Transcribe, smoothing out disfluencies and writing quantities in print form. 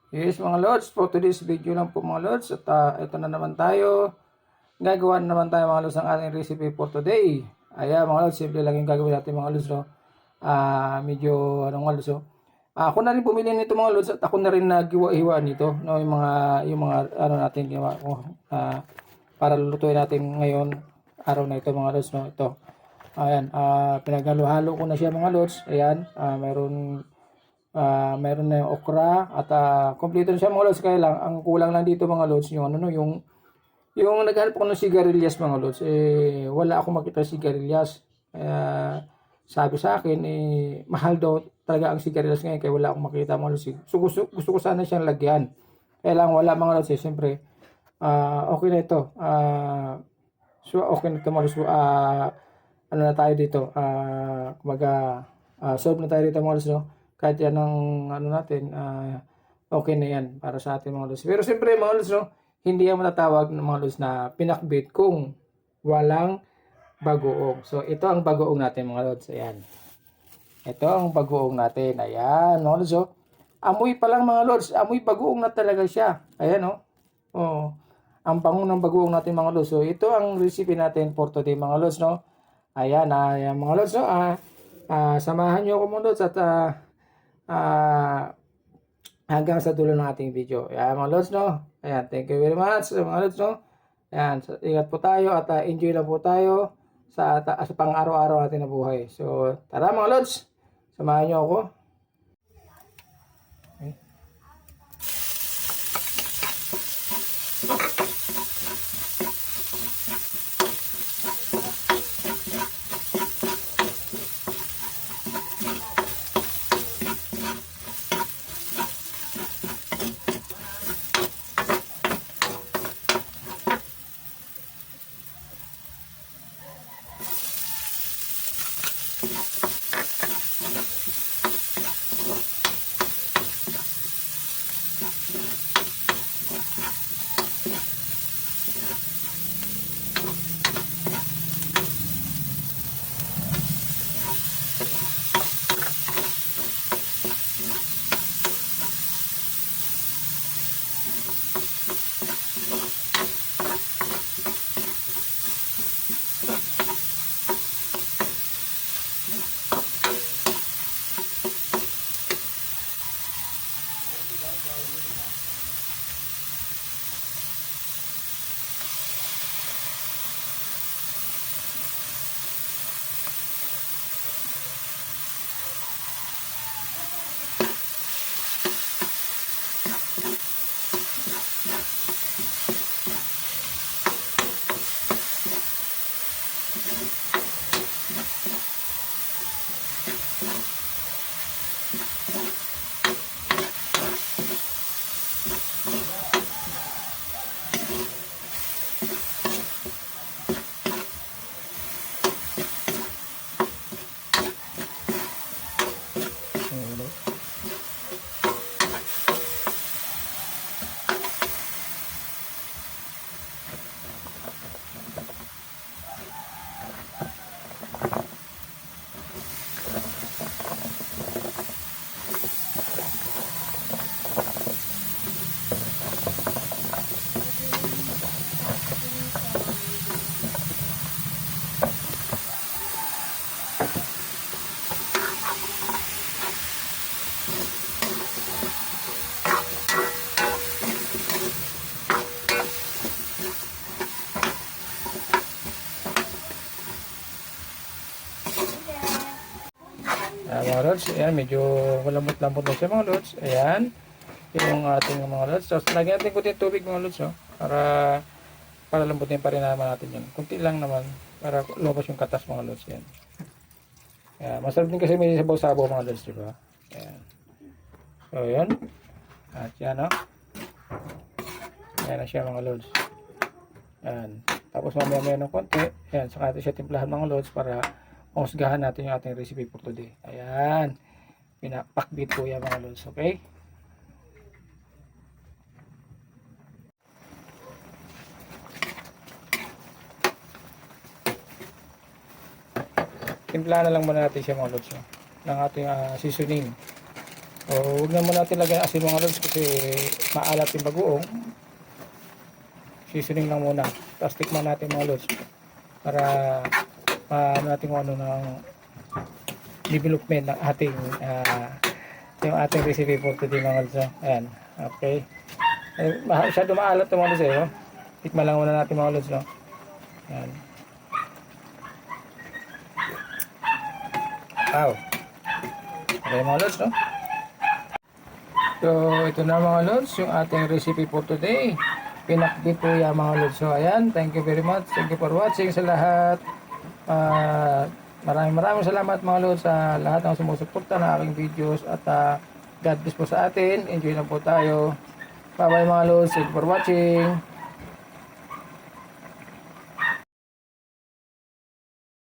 Yes mga Lods, for today's video lang po mga Lods at ito na naman tayo. Gagawa na naman tayo mga Lods ng ating recipe for today. Ayan mga Lods, simple lang yung gagawin natin mga Lods. No? Medyo anong mga Lods. Ako na rin bumili nito mga Lods at ako na rin naghiwa-hiwa nito. No? Yung mga ano natin ginawa ko para lulutuin natin ngayon araw na ito mga Lods. No? Ito. Ayan, pinaghalo-halo ko na siya mga Lods. Ayan, mayroon na yung okra at kompleto na siya mga lods. Kaya lang ang kulang lang dito mga lods yung ano no yung naghanap ako ng sigarilyas mga lods, wala akong makita sigarilyas. Sabi sa akin mahal daw talaga ang sigarilyas ngayon kaya wala akong makita mga lods. So gusto ko sana siyang lagyan, kaya lang wala mga lods. Siyempre okay na ito. So okay na ito mga lods. Ano na tayo dito, kumaga solve na tayo dito mga lods, no? Kahit yan ang ano natin, okay na yan para sa ating mga lods. Pero siyempre mga lods, no, hindi yan matatawag ng mga lods na pinakbit kung walang bagoong. So ito ang bagoong natin mga lods. Ayan. Ito ang bagoong natin. Ayan mga lods. Oh. Amoy pa lang mga lods. Amoy bagoong na talaga siya. Ayan o. Oh. Ang bango ng bagoong natin mga lods. So ito ang recipe natin for today mga lods. No? Ayan, ayan mga lods. No? Samahan nyo ako mga lods at hanggang sa dulo ng ating video. Ayan mga lods, no? Ayan, thank you very much mga lods, no? Ayan, ingat po tayo at enjoy lang po tayo sa pang araw-araw natin na buhay. So, tara mga lods, samahan nyo ako. Okay. Mga lods, ayan, medyo malambot-lambot na siya mga lods. Ayan, yung ating mga lods. So, lagyan natin kunti tubig mga lods, no? Para lambutin pa rin naman natin yun. Kunti lang naman, para lumabas yung katas mga lods. Ayan. Ayan, masarap din kasi may sabaw-sabaw mga lods, diba? Ayan. So, ayan. At yan, no? Ayan na siya mga lods. Ayan. Tapos mamaya ng konti. Ayan, saka natin siya timplahan mga lods para mahusgahan natin yung ating recipe for today. Ayan. Pinapakbit po yan mga lods. Okay? Timplahan na lang muna natin siya mga lods. Ng ating seasoning. O, huwag na muna natin lagyan asin mga lods kasi maalat yung bagoong. Seasoning lang muna. Tapos tikman natin mga lods para natin kung ano ng development ng ating yung ating recipe for today mga lods. Ayan. Okay. Masyado maalat yung mga lods eh. Oh. Tikman lang muna natin mga lods. No? Ayan. Wow. Okay mga lods. No? So, ito na mga lods, yung ating recipe for today. Pinakbit po yan mga lods. So, ayan, thank you very much. Thank you for watching sa lahat. Maraming salamat mga lods sa lahat ng sumusuporta ng aking videos. At God bless po sa atin. Enjoy na po tayo. Bye bye mga lods. Thank you for watching.